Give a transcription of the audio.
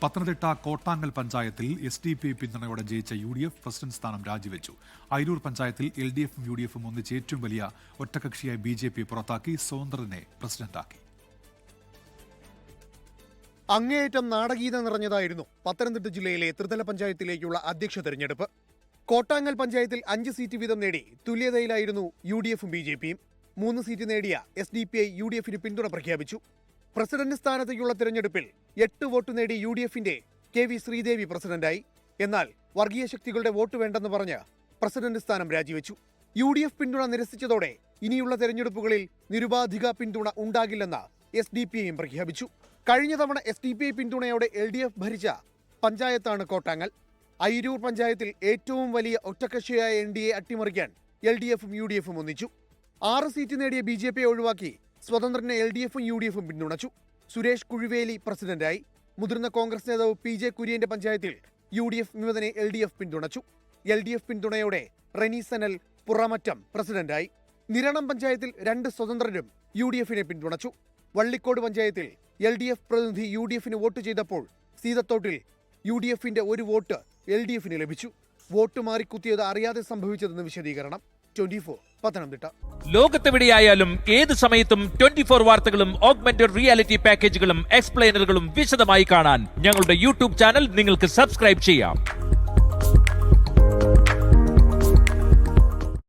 പത്തനംതിട്ട കോട്ടാങ്ങൽ പഞ്ചായത്തിൽ SDP പിന്തുണയോടെ ജയിച്ച UDF പ്രസിഡന്റ് സ്ഥാനം രാജിവെച്ചു. അയിരൂർ പഞ്ചായത്തിൽ LDFും UDFും ഒന്നിച്ച് ഏറ്റവും വലിയ ഒറ്റകക്ഷിയായി BJP പുറത്താക്കി സ്വതന്ത്രനെ പ്രസിഡന്റാക്കി. അങ്ങേയറ്റം നാടകീയത നിറഞ്ഞതായിരുന്നു പത്തനംതിട്ട ജില്ലയിലെ ത്രിതല പഞ്ചായത്തിലേക്കുള്ള അധ്യക്ഷ തെരഞ്ഞെടുപ്പ്. കോട്ടാങ്ങൽ പഞ്ചായത്തിൽ 5 സീറ്റ് വീതം നേടി തുല്യതയിലായിരുന്നു UDFും BJPയും. 3 സീറ്റ് നേടിയ SDP UDFിന് പിന്തുണ പ്രഖ്യാപിച്ചു. പ്രസിഡന്റ് സ്ഥാനത്തേക്കുള്ള തെരഞ്ഞെടുപ്പിൽ 8 വോട്ട് നേടി UDFിന്റെ KV ശ്രീദേവി പ്രസിഡന്റായി. എന്നാൽ വർഗീയ ശക്തികളുടെ വോട്ട് വേണ്ടെന്ന് പറഞ്ഞ് പ്രസിഡന്റ് സ്ഥാനം രാജിവെച്ചു. UDF പിന്തുണ നിരസിച്ചതോടെ ഇനിയുള്ള തെരഞ്ഞെടുപ്പുകളിൽ നിരുപാധിക പിന്തുണ ഉണ്ടാകില്ലെന്ന് SDP പ്രഖ്യാപിച്ചു. കഴിഞ്ഞ തവണ SDP പിന്തുണയോടെ LDF ഭരിച്ച പഞ്ചായത്താണ് കോട്ടാങ്ങൽ. അയിരൂർ പഞ്ചായത്തിൽ ഏറ്റവും വലിയ ഒറ്റക്കക്ഷിയായ NDA അട്ടിമറിക്കാൻ LDFും UDFും ഒന്നിച്ചു. 6 സീറ്റ് നേടിയ BJP ഒഴിവാക്കി സ്വതന്ത്രനെ LDFും UDFും പിന്തുണച്ചു. സുരേഷ് കുഴിവേലി പ്രസിഡന്റായി. മുതിർന്ന കോൺഗ്രസ് നേതാവ് PJ കുര്യന്റെ പഞ്ചായത്തിൽ UDF വിമതനെ LDF പിന്തുണച്ചു. LDF പിന്തുണയോടെ റെനി സനൽ പുറമറ്റം പ്രസിഡന്റായി. നിരണം പഞ്ചായത്തിൽ 2 സ്വതന്ത്രരും UDFിനെ പിന്തുണച്ചു. വള്ളിക്കോട് പഞ്ചായത്തിൽ LDF പ്രതിനിധി UDFിന് വോട്ട് ചെയ്തപ്പോൾ സീതത്തോട്ടിൽ UDFിന്റെ 1 വോട്ട് LDFിന് ലഭിച്ചു. വോട്ട് മാറിക്കുത്തിയത് അറിയാതെ സംഭവിച്ചതെന്ന് വിശദീകരണം. 24 പത്തനംതിട്ട. ലോകത്തെവിടെയായാലും ഏത് സമയത്തും 24 വാർത്തകളും ഓഗ്മെന്റഡ് റിയാലിറ്റി പാക്കേജുകളും എക്സ്പ്ലെയിനറുകളും വിശദമായി കാണാൻ ഞങ്ങളുടെ YouTube ചാനൽ നിങ്ങൾക്ക് സബ്സ്ക്രൈബ് ചെയ്യാം.